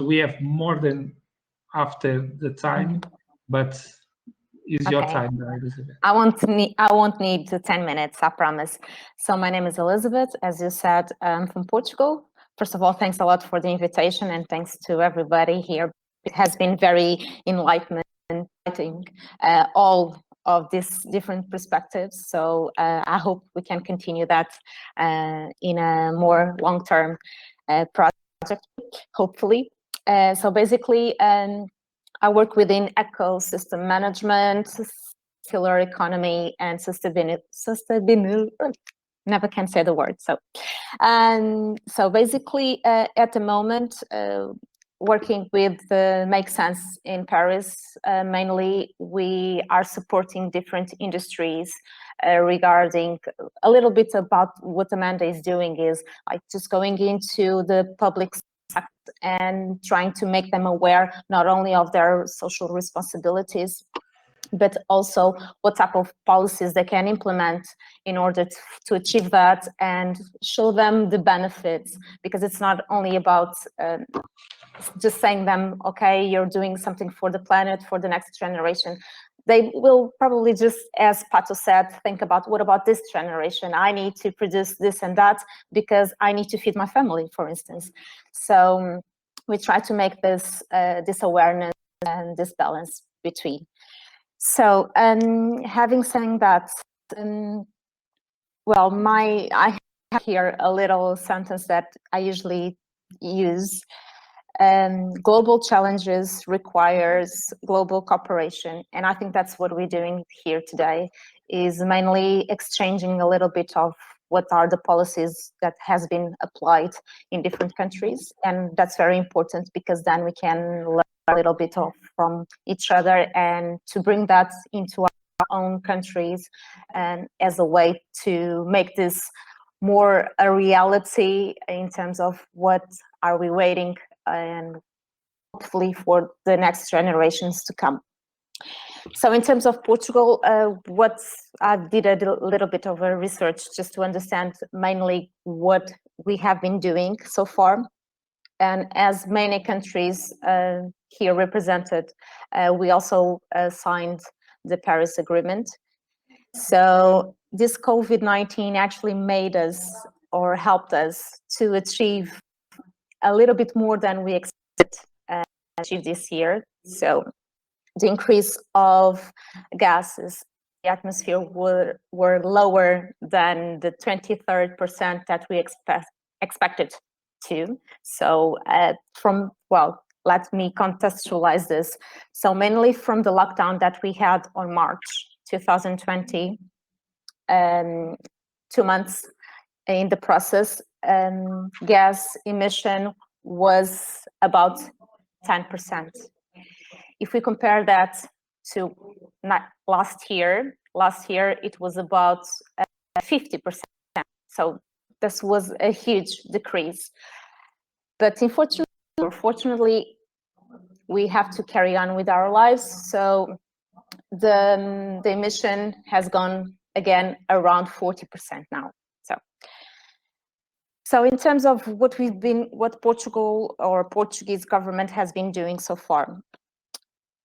we have more than after the time, but is your Okay. time, Elizabeth. I won't need the 10 minutes, I promise. So my name is Elizabeth. As you said, I'm from Portugal. First of all, thanks a lot for the invitation, and thanks to everybody here. It has been very enlightening, all of these different perspectives. So I hope we can continue that in a more long-term project, hopefully. So basically, I work within ecosystem management, circular economy, and sustainability. Never can say the word. So basically, at the moment, working with Make Sense in Paris, mainly we are supporting different industries regarding a little bit about what Amanda is doing is like just going into the public sector and trying to make them aware not only of their social responsibilities, but also what type of policies they can implement in order to achieve that and show them the benefits, because it's not only about just saying them, okay, you're doing something for the planet, for the next generation. They will probably just, as Pato said, think about what about this generation? I need to produce this and that because I need to feed my family, for instance. So we try to make this awareness and this balance between. So having said that, well, I have here a little sentence that I usually use. Global challenges requires global cooperation, and I think that's what we're doing here today, is mainly exchanging a little bit of what are the policies that has been applied in different countries, and that's very important because then we can learn a little bit from each other and to bring that into our own countries, and as a way to make this more a reality in terms of what are we waiting and hopefully for the next generations to come. So in terms of Portugal, I did a little bit of a research just to understand mainly what we have been doing so far. And as many countries here represented, we also signed the Paris Agreement. So this COVID-19 actually made us or helped us to achieve a little bit more than we expected to achieve this year. So the increase of gases in the atmosphere were lower than the 23% that we expected to. So let me contextualize this. So mainly from the lockdown that we had on March 2020, 2 months in the process, gas emission was about 10%. If we compare that to last year it was about 50%. So this was a huge decrease. But unfortunately, we have to carry on with our lives. So the emission has gone again around 40% now. So in terms of what Portugal or Portuguese government has been doing so far.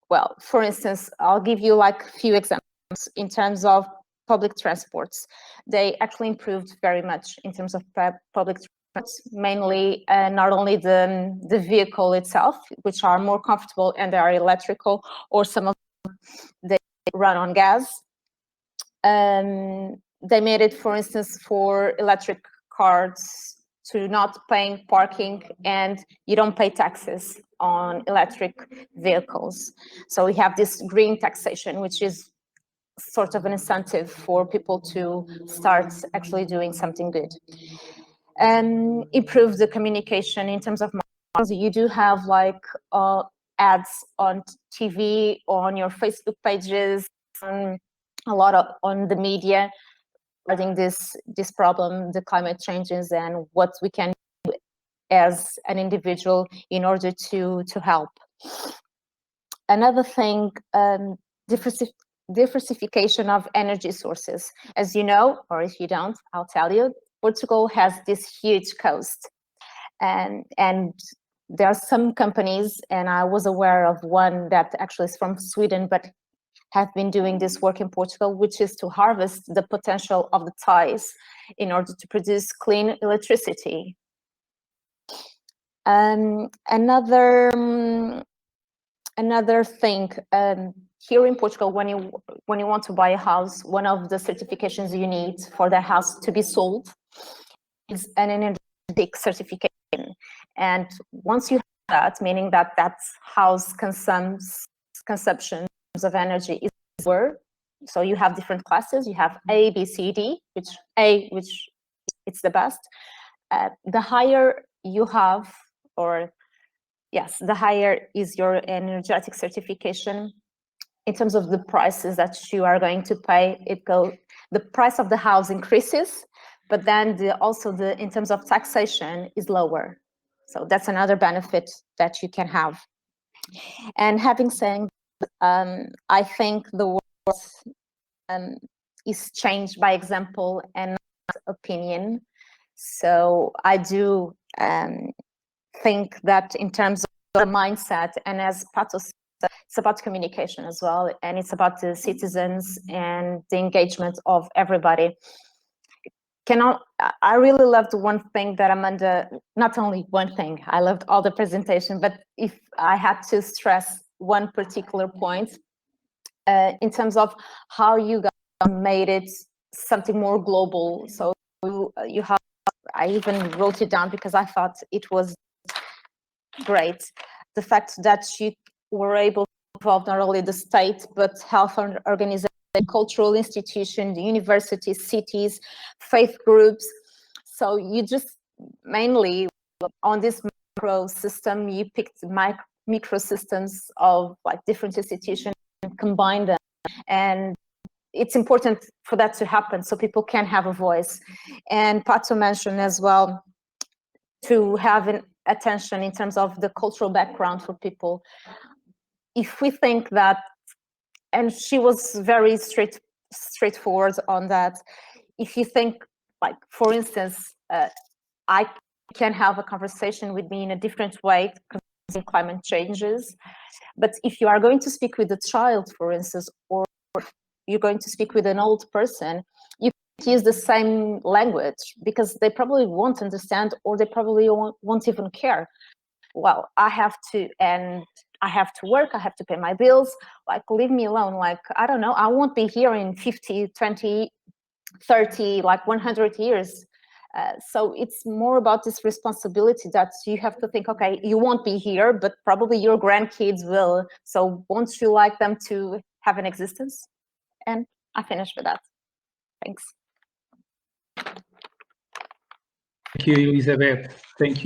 Well, for instance, I'll give you like a few examples in terms of public transports. They actually improved very much in terms of public transports, mainly not only the vehicle itself, which are more comfortable and they are electrical, or some of them they run on gas. They made it, for instance, for electric cars to not paying parking, and you don't pay taxes on electric vehicles. So we have this green taxation, which is sort of an incentive for people to start actually doing something good. And improve the communication in terms of marketing. You do have like ads on TV, on your Facebook pages, a lot on the media regarding this problem, the climate changes, and what we can do as an individual in order to help. Another thing, diversification of energy sources. As you know, or if you don't, I'll tell you, Portugal has this huge coast, and there are some companies, and I was aware of one that actually is from Sweden, but have been doing this work in Portugal, which is to harvest the potential of the ties in order to produce clean electricity. Another thing, here in Portugal, when you want to buy a house, one of the certifications you need for the house to be sold is an energetic certification. And once you have that, meaning that that house consumption of energy is lower. So you have different classes. You have A, B, C, D, which it's the best. The higher you have, or yes, the higher is your energetic certification. In terms of the prices that you are going to pay, the price of the house increases, but then in terms of taxation is lower. So that's another benefit that you can have. And having said, I think the world is changed by example and not opinion. So I do think that in terms of the mindset, and as Pato said, it's about communication as well, and it's about the citizens and the engagement of everybody. I really loved one thing that Amanda, not only one thing, I loved all the presentation, but if I had to stress one particular point, in terms of how you guys made it something more global. So you have, I even wrote it down because I thought it was great. The fact that you were able to involve not only the state, but health organizations, cultural institutions, universities, cities, faith groups. So you just mainly on this macro system, you picked microsystems of like different institutions and combined them. And it's important for that to happen so people can have a voice. And Pato mentioned as well to have an attention in terms of the cultural background for people. If we think that, and she was very straightforward on that, if you think, like, for instance, I can have a conversation with me in a different way concerning climate changes, but if you are going to speak with a child, for instance, or you're going to speak with an old person, you can't use the same language because they probably won't understand, or they probably won't even care. Well, I have to work, I have to pay my bills, like, leave me alone. Like, I don't know, I won't be here in 50, 20, 30, like 100 years. So it's more about this responsibility that you have to think, okay, you won't be here, but probably your grandkids will. So won't you like them to have an existence? And I finish with that. Thanks. Thank you, Elizabeth. Thank you.